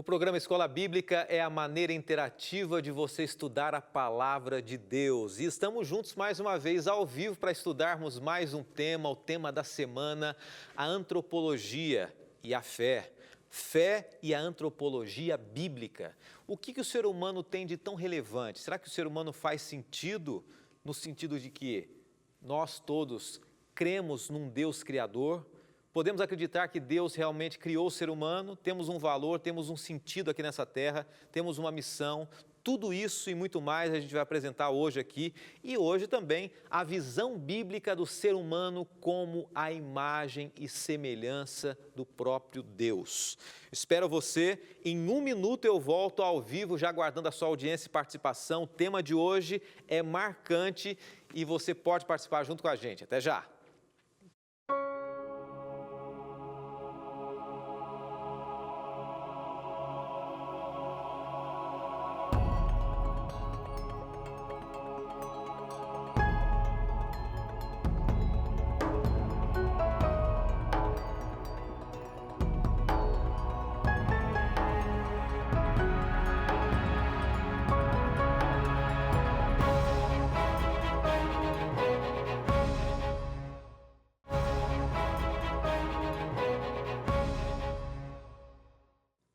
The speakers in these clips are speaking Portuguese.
O programa Escola Bíblica é a maneira interativa de você estudar a Palavra de Deus. E estamos juntos mais uma vez ao vivo para estudarmos mais um tema, o tema da semana, a antropologia e a fé. Fé e a antropologia bíblica. O que o ser humano tem de tão relevante? Será que o ser humano faz sentido no sentido de que nós todos cremos num Deus criador? Podemos acreditar que Deus realmente criou o ser humano, temos um valor, temos um sentido aqui nessa terra, temos uma missão. Tudo isso e muito mais a gente vai apresentar hoje aqui. E hoje também a visão bíblica do ser humano como a imagem e semelhança do próprio Deus. Espero você. Em um minuto eu volto ao vivo, já aguardando a sua audiência e participação. O tema de hoje é marcante e você pode participar junto com a gente. Até já!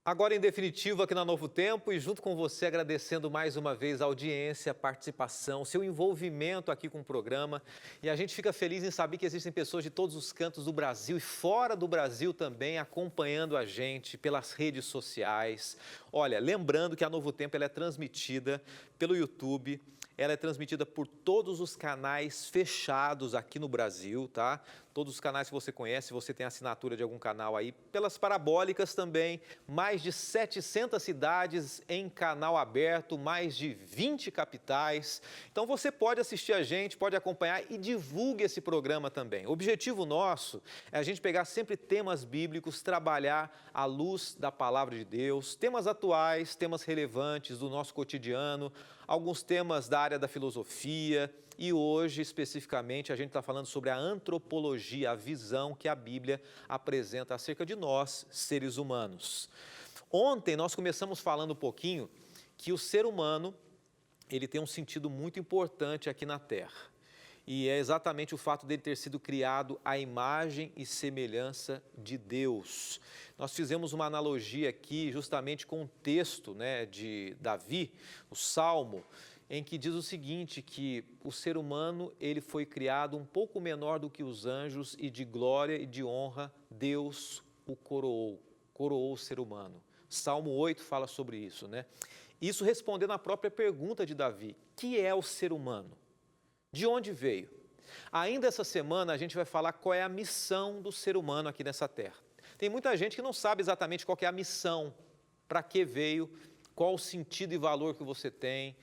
Agora, em definitivo, aqui na Novo Tempo e junto com você, agradecendo mais uma vez a audiência, a participação, seu envolvimento aqui com o programa. E a gente fica feliz em saber que existem pessoas de todos os cantos do Brasil e fora do Brasil também acompanhando a gente pelas redes sociais. Olha, lembrando que a Novo Tempo ela é transmitida pelo YouTube, ela é transmitida por todos os canais fechados aqui no Brasil, tá? Todos os canais que você conhece, você tem assinatura de algum canal aí, pelas parabólicas também, mais de 700 cidades em canal aberto, mais de 20 capitais. Então você pode assistir a gente, pode acompanhar e divulgue esse programa também. O objetivo nosso é a gente pegar sempre temas bíblicos, trabalhar à luz da palavra de Deus, temas atuais, temas relevantes do nosso cotidiano, alguns temas da área da filosofia e hoje, especificamente, a gente está falando sobre a antropologia, a visão que a Bíblia apresenta acerca de nós, seres humanos. Ontem nós começamos falando um pouquinho que o ser humano, ele tem um sentido muito importante aqui na Terra. E é exatamente o fato dele ter sido criado à imagem e semelhança de Deus. Nós fizemos uma analogia aqui justamente com o texto, de Davi, o Salmo, em que diz o seguinte, que o ser humano ele foi criado um pouco menor do que os anjos e de glória e de honra Deus o coroou o ser humano. Salmo 8 fala sobre isso, Isso respondendo à própria pergunta de Davi, que é o ser humano? De onde veio? Ainda essa semana a gente vai falar qual é a missão do ser humano aqui nessa terra. Tem muita gente que não sabe exatamente qual que é a missão, para que veio, qual o sentido e valor que você tem,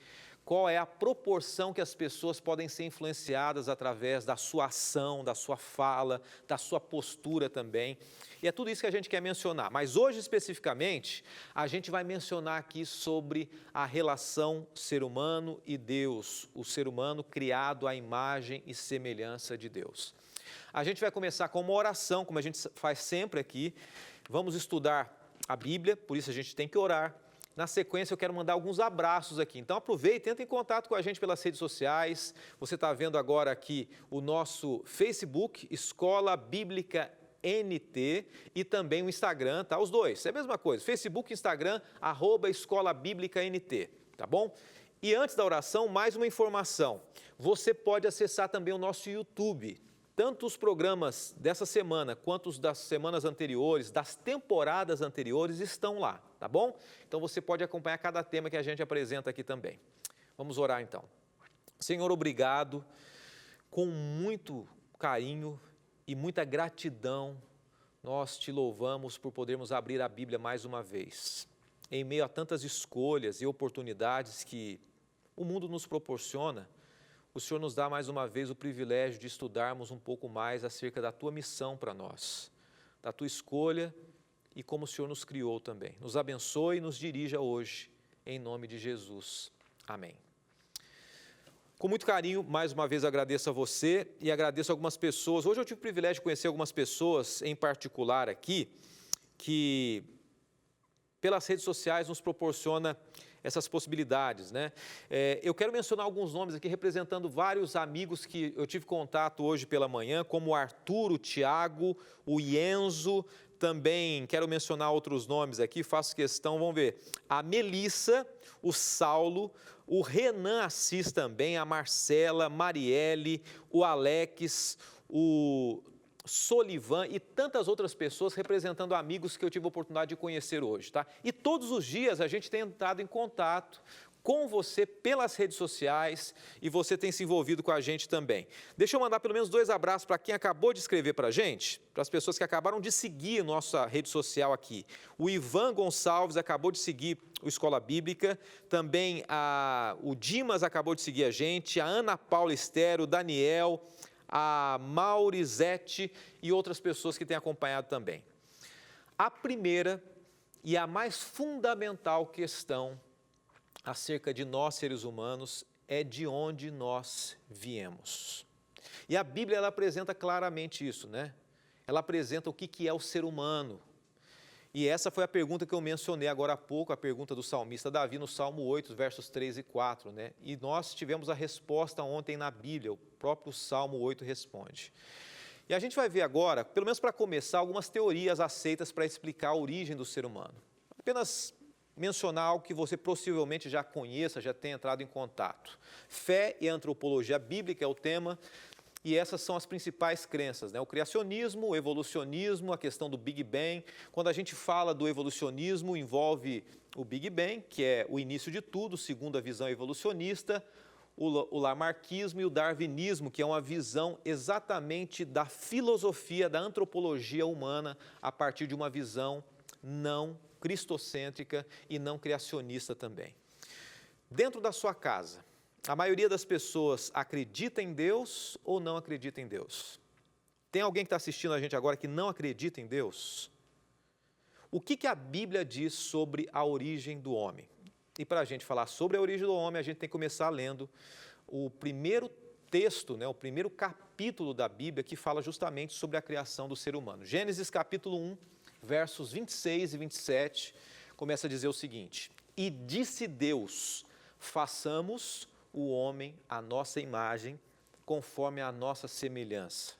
qual é a proporção que as pessoas podem ser influenciadas através da sua ação, da sua fala, da sua postura também. E é tudo isso que a gente quer mencionar. Mas hoje, especificamente, a gente vai mencionar aqui sobre a relação ser humano e Deus, o ser humano criado à imagem e semelhança de Deus. A gente vai começar com uma oração, como a gente faz sempre aqui. Vamos estudar a Bíblia, por isso a gente tem que orar. Na sequência, eu quero mandar alguns abraços aqui. Então, aproveite, entre em contato com a gente pelas redes sociais. Você está vendo agora aqui o nosso Facebook, Escola Bíblica NT, e também o Instagram, tá? Os dois, é a mesma coisa. Facebook, Instagram, @Escola Bíblica NT, tá bom? E antes da oração, mais uma informação. Você pode acessar também o nosso YouTube. Tanto os programas dessa semana quanto os das semanas anteriores, das temporadas anteriores, estão lá, tá bom? Então você pode acompanhar cada tema que a gente apresenta aqui também. Vamos orar então. Senhor, obrigado, com muito carinho e muita gratidão, nós te louvamos por podermos abrir a Bíblia mais uma vez. Em meio a tantas escolhas e oportunidades que o mundo nos proporciona, o Senhor nos dá mais uma vez o privilégio de estudarmos um pouco mais acerca da tua missão para nós, da tua escolha e como o Senhor nos criou também. Nos abençoe e nos dirija hoje, em nome de Jesus. Amém. Com muito carinho, mais uma vez agradeço a você e agradeço a algumas pessoas. Hoje eu tive o privilégio de conhecer algumas pessoas em particular aqui, que pelas redes sociais nos proporciona essas possibilidades, né? Eu quero mencionar alguns nomes aqui, representando vários amigos que eu tive contato hoje pela manhã, como o Arthur, o Tiago, o Ienzo, também quero mencionar outros nomes aqui, faço questão, vamos ver, a Melissa, o Saulo, o Renan Assis também, a Marcela, Marielle, o Alex, o Solivan e tantas outras pessoas representando amigos que eu tive a oportunidade de conhecer hoje, tá? E todos os dias a gente tem entrado em contato com você pelas redes sociais e você tem se envolvido com a gente também. Deixa eu mandar pelo menos 2 abraços para quem acabou de escrever para a gente, para as pessoas que acabaram de seguir nossa rede social aqui. O Ivan Gonçalves acabou de seguir o Escola Bíblica, também o Dimas acabou de seguir a gente, a Ana Paula Estero, o Daniel, a Maurizete e outras pessoas que têm acompanhado também. A primeira e a mais fundamental questão acerca de nós, seres humanos, é de onde nós viemos. E a Bíblia, ela apresenta claramente isso, né? Ela apresenta o que é o ser humano. E essa foi a pergunta que eu mencionei agora há pouco, a pergunta do salmista Davi, no Salmo 8, versos 3 e 4, né? E nós tivemos a resposta ontem na Bíblia, o próprio Salmo 8 responde. E a gente vai ver agora, pelo menos para começar, algumas teorias aceitas para explicar a origem do ser humano. Apenas mencionar algo que você possivelmente já conheça, já tenha entrado em contato. Fé e antropologia bíblica é o tema, e essas são as principais crenças, né? O criacionismo, o evolucionismo, a questão do Big Bang. Quando a gente fala do evolucionismo, envolve o Big Bang, que é o início de tudo, segundo a visão evolucionista, o lamarquismo e o darwinismo, que é uma visão exatamente da filosofia, da antropologia humana, a partir de uma visão não cristocêntrica e não criacionista também. Dentro da sua casa, a maioria das pessoas acredita em Deus ou não acredita em Deus? Tem alguém que está assistindo a gente agora que não acredita em Deus? O que a Bíblia diz sobre a origem do homem? E para a gente falar sobre a origem do homem, a gente tem que começar lendo o primeiro texto, né, o primeiro capítulo da Bíblia que fala justamente sobre a criação do ser humano. Gênesis capítulo 1, versos 26 e 27, começa a dizer o seguinte: E disse Deus, façamos o homem à nossa imagem, conforme a nossa semelhança,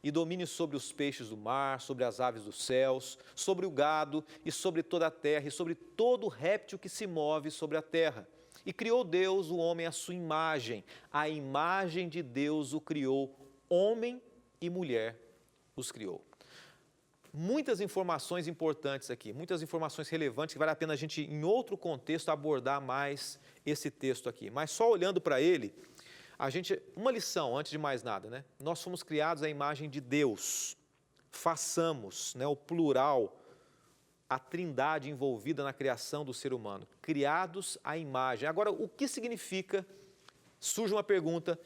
e domine sobre os peixes do mar, sobre as aves dos céus, sobre o gado e sobre toda a terra, e sobre todo réptil que se move sobre a terra. E criou Deus o homem à sua imagem, a imagem de Deus o criou, homem e mulher os criou. Muitas informações importantes aqui, muitas informações relevantes que vale a pena a gente, em outro contexto, abordar mais esse texto aqui. Mas só olhando para ele, uma lição, antes de mais nada, né? Nós fomos criados à imagem de Deus. Façamos, né, o plural, a trindade envolvida na criação do ser humano. Criados à imagem. Agora, o que significa, surge uma pergunta,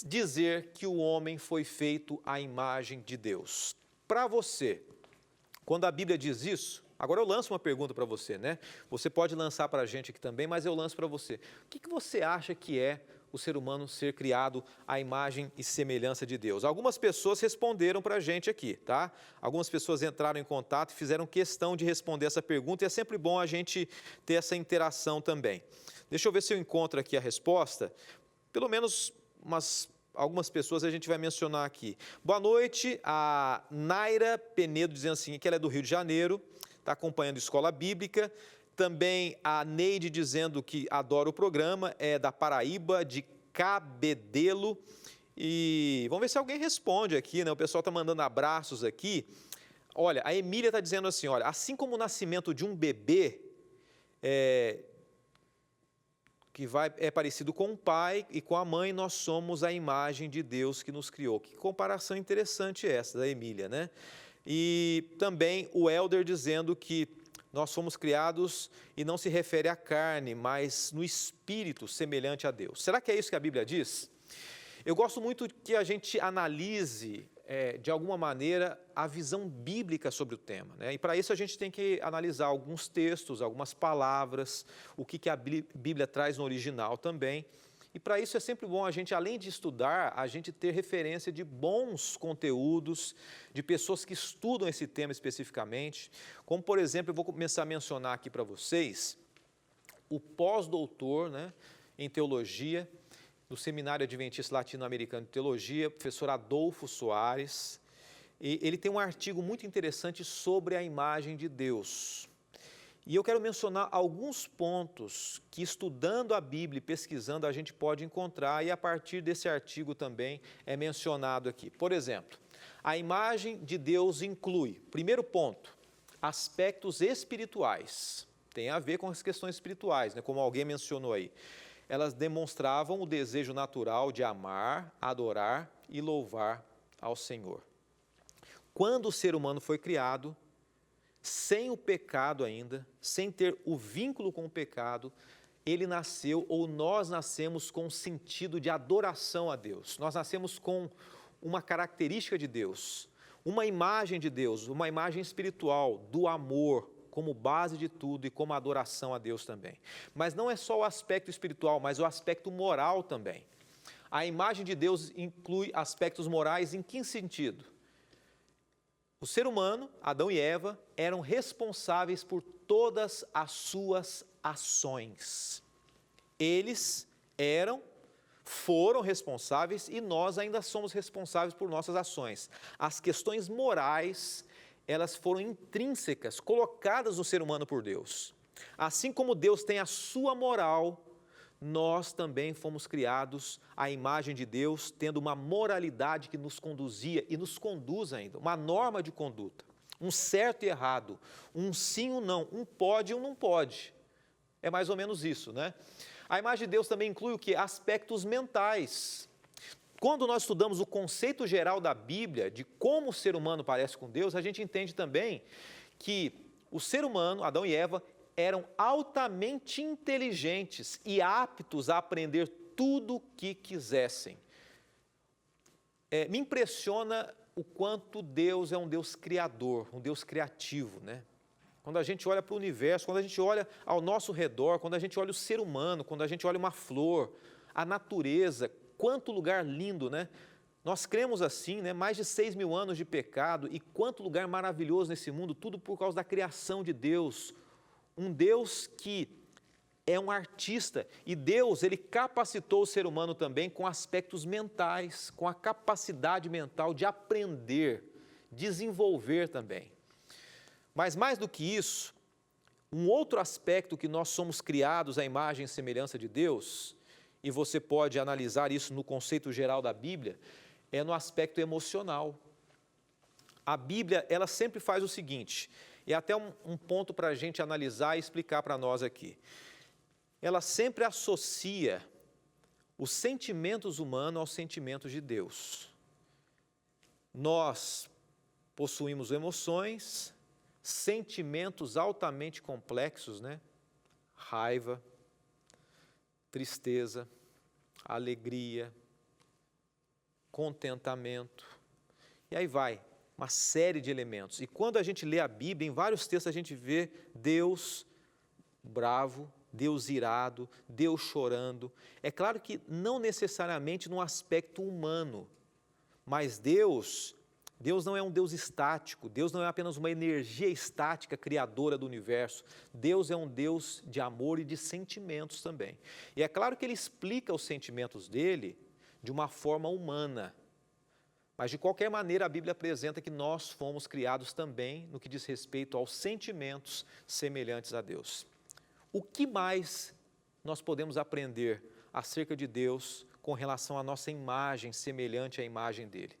dizer que o homem foi feito à imagem de Deus? Para você, quando a Bíblia diz isso, agora eu lanço uma pergunta para você, né? Você pode lançar para a gente aqui também, mas eu lanço para você. O que você acha que é o ser humano ser criado à imagem e semelhança de Deus? Algumas pessoas responderam para a gente aqui, tá? Algumas pessoas entraram em contato e fizeram questão de responder essa pergunta, e é sempre bom a gente ter essa interação também. Deixa eu ver se eu encontro aqui a resposta. Pelo menos algumas pessoas a gente vai mencionar aqui. Boa noite, a Naira Penedo dizendo assim, que ela é do Rio de Janeiro, está acompanhando a Escola Bíblica. Também a Neide dizendo que adora o programa, é da Paraíba, de Cabedelo. E vamos ver se alguém responde aqui, né? O pessoal está mandando abraços aqui. Olha, a Emília está dizendo assim, olha, assim como o nascimento de um bebê é parecido com o pai e com a mãe, nós somos a imagem de Deus que nos criou. Que comparação interessante essa da Emília, né? E também o Helder dizendo que nós fomos criados e não se refere à carne, mas no espírito semelhante a Deus. Será que é isso que a Bíblia diz? Eu gosto muito que a gente analise, de alguma maneira, a visão bíblica sobre o tema, né? E para isso a gente tem que analisar alguns textos, algumas palavras, o que a Bíblia traz no original também. E para isso é sempre bom a gente, além de estudar, a gente ter referência de bons conteúdos, de pessoas que estudam esse tema especificamente. Como, por exemplo, eu vou começar a mencionar aqui para vocês o pós-doutor, né, em teologia, do Seminário Adventista Latino-Americano de Teologia, professor Adolfo Soares. E ele tem um artigo muito interessante sobre a imagem de Deus. E eu quero mencionar alguns pontos que, estudando a Bíblia e pesquisando, a gente pode encontrar, e a partir desse artigo também é mencionado aqui. Por exemplo, a imagem de Deus inclui, primeiro ponto, aspectos espirituais. Tem a ver com as questões espirituais, né, como alguém mencionou aí. Elas demonstravam o desejo natural de amar, adorar e louvar ao Senhor. Quando o ser humano foi criado, sem o pecado ainda, sem ter o vínculo com o pecado, ele nasceu, ou nós nascemos com um sentido de adoração a Deus. Nós nascemos com uma característica de Deus, uma imagem de Deus, uma imagem espiritual do amor, como base de tudo e como adoração a Deus também. Mas não é só o aspecto espiritual, mas o aspecto moral também. A imagem de Deus inclui aspectos morais em que sentido? O ser humano, Adão e Eva, eram responsáveis por todas as suas ações. Eles foram responsáveis e nós ainda somos responsáveis por nossas ações. As questões morais, elas foram intrínsecas, colocadas no ser humano por Deus. Assim como Deus tem a sua moral, nós também fomos criados à imagem de Deus, tendo uma moralidade que nos conduzia e nos conduz ainda, uma norma de conduta, um certo e errado, um sim ou não, um pode e um não pode. É mais ou menos isso, né? A imagem de Deus também inclui o quê? Aspectos mentais. Quando nós estudamos o conceito geral da Bíblia, de como o ser humano parece com Deus, a gente entende também que o ser humano, Adão e Eva, eram altamente inteligentes e aptos a aprender tudo o que quisessem. Me impressiona o quanto Deus é um Deus criador, um Deus criativo, né? Quando a gente olha para o universo, quando a gente olha ao nosso redor, quando a gente olha o ser humano, quando a gente olha uma flor, a natureza, quanto lugar lindo, né? Nós cremos assim, né? Mais de 6.000 anos de pecado e quanto lugar maravilhoso nesse mundo, tudo por causa da criação de Deus. Um Deus que é um artista e Deus, ele capacitou o ser humano também com aspectos mentais, com a capacidade mental de aprender, desenvolver também. Mas mais do que isso, um outro aspecto que nós somos criados à imagem e semelhança de Deus, e você pode analisar isso no conceito geral da Bíblia, é no aspecto emocional. A Bíblia, ela sempre faz o seguinte, e até um ponto para a gente analisar e explicar para nós aqui. Ela sempre associa os sentimentos humanos aos sentimentos de Deus. Nós possuímos emoções, sentimentos altamente complexos, né? Raiva, tristeza, alegria, contentamento, e aí vai, uma série de elementos. E quando a gente lê a Bíblia, em vários textos a gente vê Deus bravo, Deus irado, Deus chorando. É claro que não necessariamente num aspecto humano, mas Deus não é um Deus estático, Deus não é apenas uma energia estática criadora do universo. Deus é um Deus de amor e de sentimentos também. E é claro que Ele explica os sentimentos dele de uma forma humana. Mas, de qualquer maneira, a Bíblia apresenta que nós fomos criados também no que diz respeito aos sentimentos semelhantes a Deus. O que mais nós podemos aprender acerca de Deus com relação à nossa imagem semelhante à imagem dele?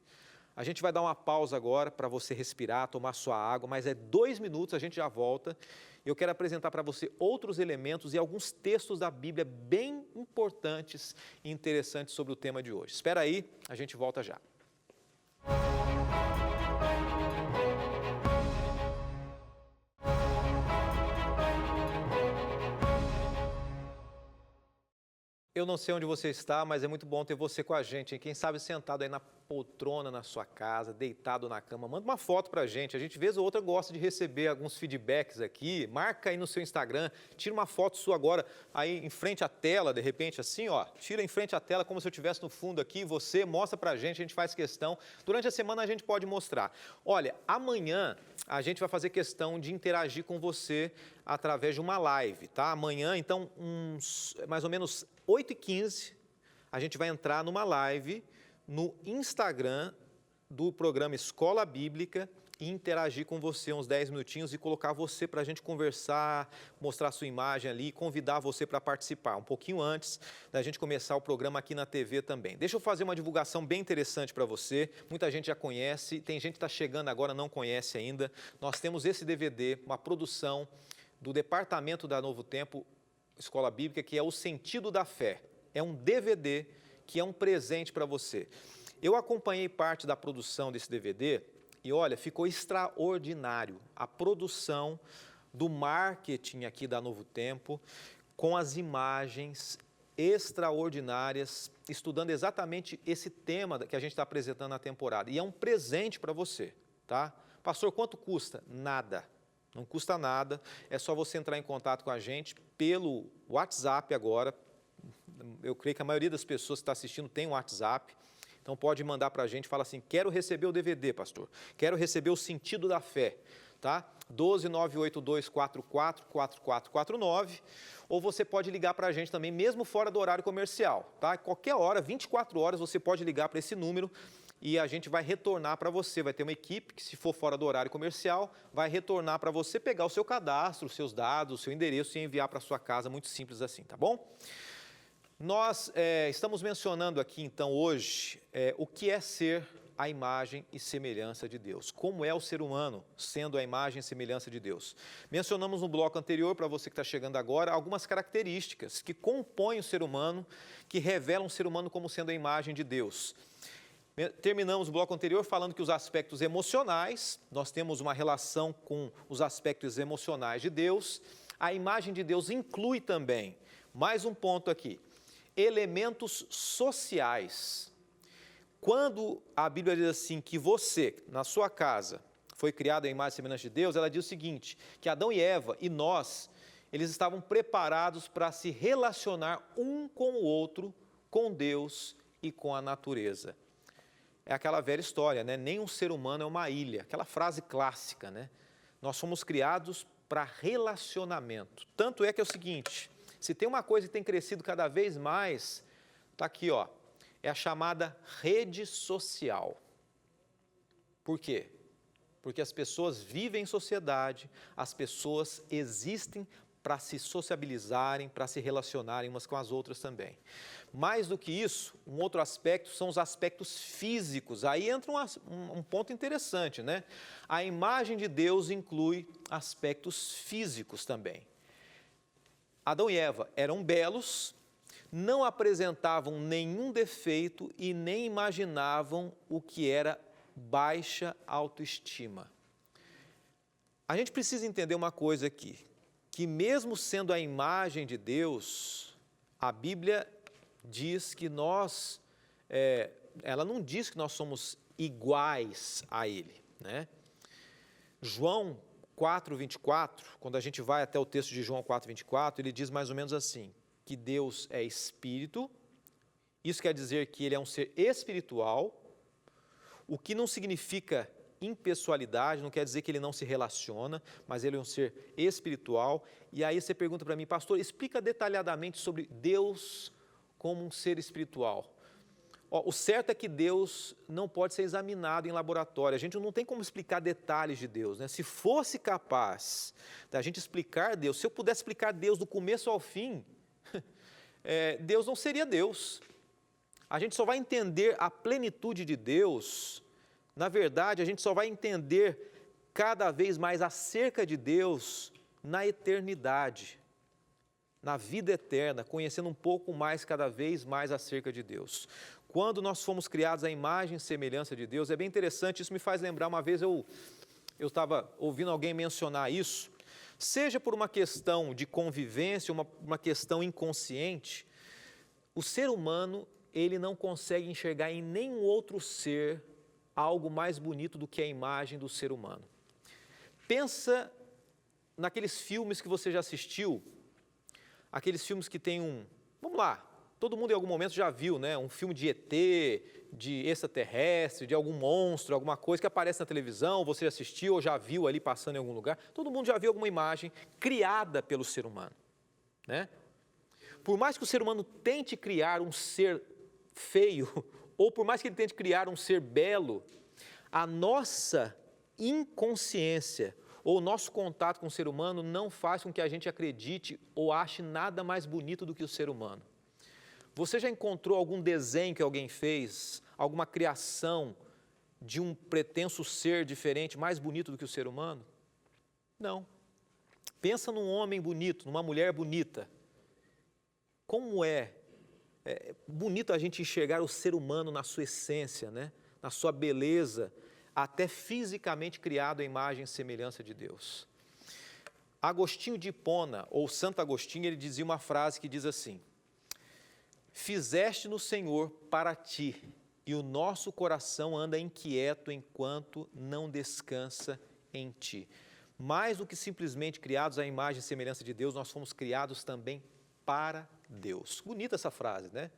A gente vai dar uma pausa agora para você respirar, tomar sua água, mas é 2 minutos, a gente já volta. Eu quero apresentar para você outros elementos e alguns textos da Bíblia bem importantes e interessantes sobre o tema de hoje. Espera aí, a gente volta já. Eu não sei onde você está, mas é muito bom ter você com a gente, hein? Quem sabe sentado aí na poltrona na sua casa, deitado na cama, manda uma foto pra gente. A gente, vez ou outra, gosta de receber alguns feedbacks aqui. Marca aí no seu Instagram, tira uma foto sua agora, aí em frente à tela, de repente, assim, ó. Tira em frente à tela, como se eu estivesse no fundo aqui, você mostra pra gente, a gente faz questão. Durante a semana a gente pode mostrar. Olha, amanhã a gente vai fazer questão de interagir com você através de uma live, tá? Amanhã, então, mais ou menos 8h15, a gente vai entrar numa live no Instagram do programa Escola Bíblica e interagir com você uns 10 minutinhos e colocar você para a gente conversar, mostrar a sua imagem ali, convidar você para participar, um pouquinho antes da gente começar o programa aqui na TV também. Deixa eu fazer uma divulgação bem interessante para você, muita gente já conhece, tem gente que está chegando agora, não conhece ainda. Nós temos esse DVD, uma produção do Departamento da Novo Tempo, Escola Bíblica, que é O Sentido da Fé. É um DVD que é um presente para você. Eu acompanhei parte da produção desse DVD e, olha, ficou extraordinário. A produção do marketing aqui da Novo Tempo, com as imagens extraordinárias, estudando exatamente esse tema que a gente está apresentando na temporada. E é um presente para você, tá? Pastor, quanto custa? Nada. Não custa nada, é só você entrar em contato com a gente pelo WhatsApp agora. Eu creio que a maioria das pessoas que está assistindo tem um WhatsApp, então pode mandar para a gente, fala assim, quero receber o DVD, pastor, quero receber o Sentido da Fé, tá? 12982444449, ou você pode ligar para a gente também, mesmo fora do horário comercial, tá? Qualquer hora, 24 horas, você pode ligar para esse número e a gente vai retornar para você, vai ter uma equipe que, se for fora do horário comercial, vai retornar para você, pegar o seu cadastro, os seus dados, o seu endereço e enviar para a sua casa, muito simples assim, tá bom? Nós estamos mencionando aqui, então, hoje, o que é ser a imagem e semelhança de Deus. Como é o ser humano sendo a imagem e semelhança de Deus. Mencionamos no bloco anterior, para você que está chegando agora, algumas características que compõem o ser humano, que revelam o ser humano como sendo a imagem de Deus. Terminamos o bloco anterior falando que os aspectos emocionais, nós temos uma relação com os aspectos emocionais de Deus. A imagem de Deus inclui também, mais um ponto aqui, elementos sociais. Quando a Bíblia diz assim que você, na sua casa, foi criado à imagem e semelhança de Deus, ela diz o seguinte, que Adão e Eva e nós, eles estavam preparados para se relacionar um com o outro, com Deus e com a natureza. É aquela velha história, né? Nenhum ser humano é uma ilha, aquela frase clássica, né? Nós somos criados para relacionamento. Tanto é que é o seguinte, se tem uma coisa que tem crescido cada vez mais, está aqui, ó, é a chamada rede social. Por quê? Porque as pessoas vivem em sociedade, as pessoas existem para se sociabilizarem, para se relacionarem umas com as outras também. Mais do que isso, um outro aspecto são os aspectos físicos. Aí entra um ponto interessante, né? A imagem de Deus inclui aspectos físicos também. Adão e Eva eram belos, não apresentavam nenhum defeito e nem imaginavam o que era baixa autoestima. A gente precisa entender uma coisa aqui, que mesmo sendo a imagem de Deus, a Bíblia diz que nós, ela não diz que nós somos iguais a Ele, né? João 4:24, quando a gente vai até o texto de João 4:24, ele diz mais ou menos assim, que Deus é espírito, isso quer dizer que Ele é um ser espiritual, o que não significa impessoalidade, não quer dizer que Ele não se relaciona, mas Ele é um ser espiritual. E aí você pergunta para mim, pastor, explica detalhadamente sobre Deus como um ser espiritual. O certo é que Deus não pode ser examinado em laboratório, a gente não tem como explicar detalhes de Deus, né? Se fosse capaz da gente explicar Deus, se eu pudesse explicar Deus do começo ao fim, Deus não seria Deus. A gente só vai entender a plenitude de Deus, na verdade, a gente só vai entender cada vez mais acerca de Deus na eternidade, na vida eterna, conhecendo um pouco mais, cada vez mais acerca de Deus. Quando nós fomos criados à imagem e semelhança de Deus, é bem interessante, isso me faz lembrar, uma vez eu estava ouvindo alguém mencionar isso, seja por uma questão de convivência, uma questão inconsciente, o ser humano, ele não consegue enxergar em nenhum outro ser algo mais bonito do que a imagem do ser humano. Pensa naqueles filmes que você já assistiu, aqueles filmes que tem vamos lá, todo mundo em algum momento já viu, né? Um filme de ET, de extraterrestre, de algum monstro, alguma coisa que aparece na televisão, você assistiu ou já viu ali passando em algum lugar. Todo mundo já viu alguma imagem criada pelo ser humano, né? Por mais que o ser humano tente criar um ser feio, ou por mais que ele tente criar um ser belo, a nossa inconsciência ou o nosso contato com o ser humano não faz com que a gente acredite ou ache nada mais bonito do que o ser humano. Você já encontrou algum desenho que alguém fez, alguma criação de um pretenso ser diferente, mais bonito do que o ser humano? Não. Pensa num homem bonito, numa mulher bonita. Como é bonito a gente enxergar o ser humano na sua essência, né? Na sua beleza, até fisicamente criado à imagem e semelhança de Deus. Agostinho de Hipona, ou Santo Agostinho, ele dizia uma frase que diz assim: fizeste no Senhor para ti, e o nosso coração anda inquieto enquanto não descansa em ti. Mais do que simplesmente criados à imagem e semelhança de Deus, nós fomos criados também para Deus. Bonita essa frase, né?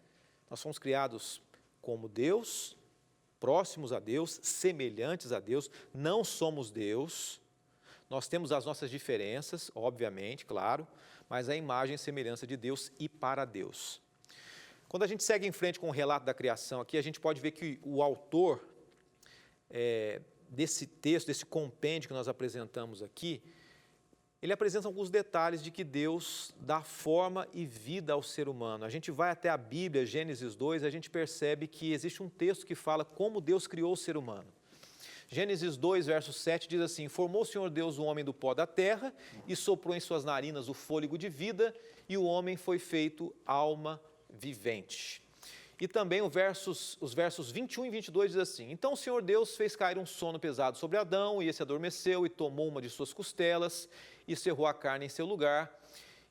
Nós fomos criados como Deus, próximos a Deus, semelhantes a Deus, não somos Deus, nós temos as nossas diferenças, obviamente, claro, mas a imagem e semelhança de Deus e para Deus. Quando a gente segue em frente com o relato da criação aqui, a gente pode ver que o autor desse texto, desse compêndio que nós apresentamos aqui, ele apresenta alguns detalhes de que Deus dá forma e vida ao ser humano. A gente vai até a Bíblia, Gênesis 2, a gente percebe que existe um texto que fala como Deus criou o ser humano. Gênesis 2, verso 7 diz assim: formou o Senhor Deus o homem do pó da terra e soprou em suas narinas o fôlego de vida, e o homem foi feito alma vivente. E também os versos 21 e 22 diz assim: então o Senhor Deus fez cair um sono pesado sobre Adão, e esse adormeceu e tomou uma de suas costelas e cerrou a carne em seu lugar.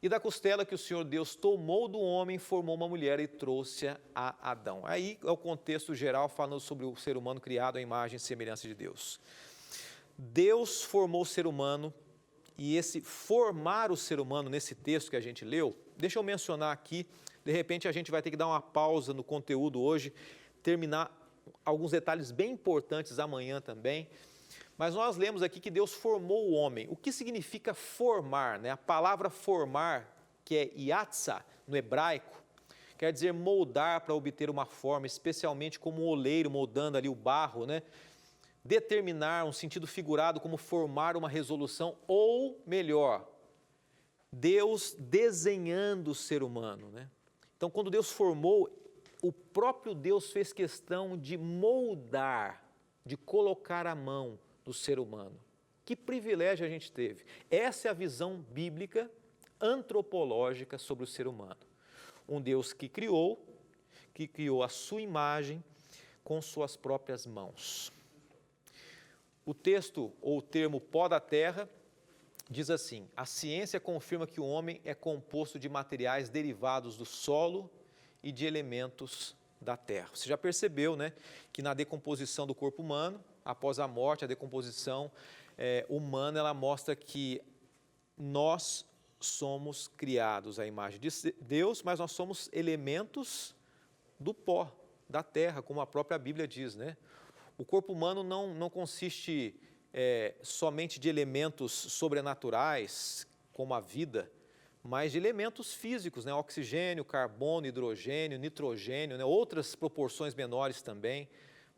E da costela que o Senhor Deus tomou do homem, formou uma mulher e trouxe-a a Adão. Aí é o contexto geral falando sobre o ser humano criado à imagem e semelhança de Deus. Deus formou o ser humano, e esse formar o ser humano nesse texto que a gente leu, deixa eu mencionar aqui, de repente a gente vai ter que dar uma pausa no conteúdo hoje, terminar alguns detalhes bem importantes amanhã também. Mas nós lemos aqui que Deus formou o homem. O que significa formar, né? A palavra formar, que é iatsa, no hebraico, quer dizer moldar para obter uma forma, especialmente como um oleiro moldando ali o barro, né? Determinar, um sentido figurado, como formar uma resolução, ou melhor, Deus desenhando o ser humano, né? Então, quando Deus formou, o próprio Deus fez questão de moldar, de colocar a mão do ser humano. Que privilégio a gente teve. Essa é a visão bíblica, antropológica sobre o ser humano. Um Deus que criou a sua imagem com suas próprias mãos. O texto, ou o termo pó da terra, diz assim: a ciência confirma que o homem é composto de materiais derivados do solo e de elementos da terra. Você já percebeu, né, que na decomposição do corpo humano, após a morte, a decomposição humana, ela mostra que nós somos criados à imagem de Deus, mas nós somos elementos do pó, da terra, como a própria Bíblia diz, né? O corpo humano não consiste somente de elementos sobrenaturais, como a vida, mas de elementos físicos, né? Oxigênio, carbono, hidrogênio, nitrogênio, né? Outras proporções menores também.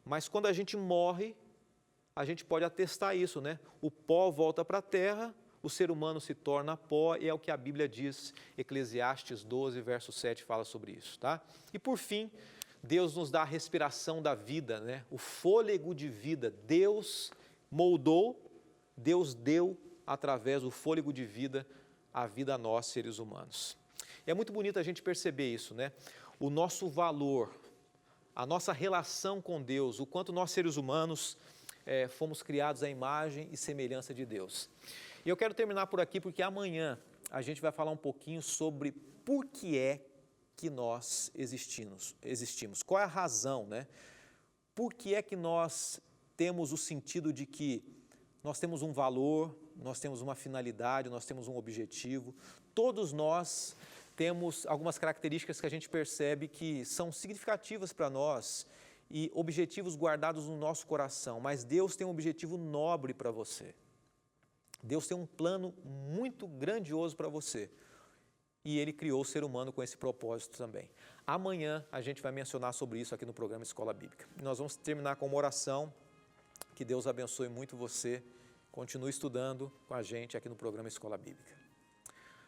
Mas quando a gente morre, a gente pode atestar isso, né? O pó volta para a terra, o ser humano se torna pó, e é o que a Bíblia diz, Eclesiastes 12, verso 7, fala sobre isso, tá? E por fim, Deus nos dá a respiração da vida, né? O fôlego de vida. Deus moldou, Deus deu, através do fôlego de vida, a vida a nós, seres humanos. E é muito bonito a gente perceber isso, né? O nosso valor, a nossa relação com Deus, o quanto nós, seres humanos, fomos criados à imagem e semelhança de Deus. E eu quero terminar por aqui, porque amanhã a gente vai falar um pouquinho sobre por que é que nós existimos? Qual é a razão, né? Por que é que nós temos o sentido de que nós temos um valor, nós temos uma finalidade, nós temos um objetivo? Todos nós temos algumas características que a gente percebe que são significativas para nós e objetivos guardados no nosso coração, mas Deus tem um objetivo nobre para você. Deus tem um plano muito grandioso para você e Ele criou o ser humano com esse propósito também. Amanhã a gente vai mencionar sobre isso aqui no programa Escola Bíblica. E nós vamos terminar com uma oração. Que Deus abençoe muito você. Continue estudando com a gente aqui no programa Escola Bíblica.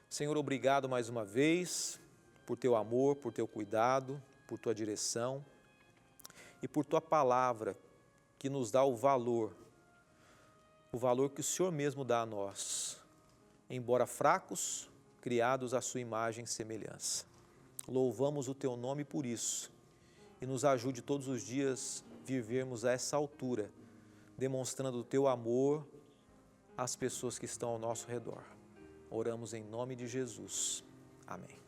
Senhor, obrigado mais uma vez por teu amor, por teu cuidado, por tua direção e por tua palavra que nos dá o valor que o Senhor mesmo dá a nós, embora fracos, criados à sua imagem e semelhança. Louvamos o teu nome por isso e nos ajude todos os dias a vivermos a essa altura, demonstrando o teu amor às pessoas que estão ao nosso redor. Oramos em nome de Jesus. Amém.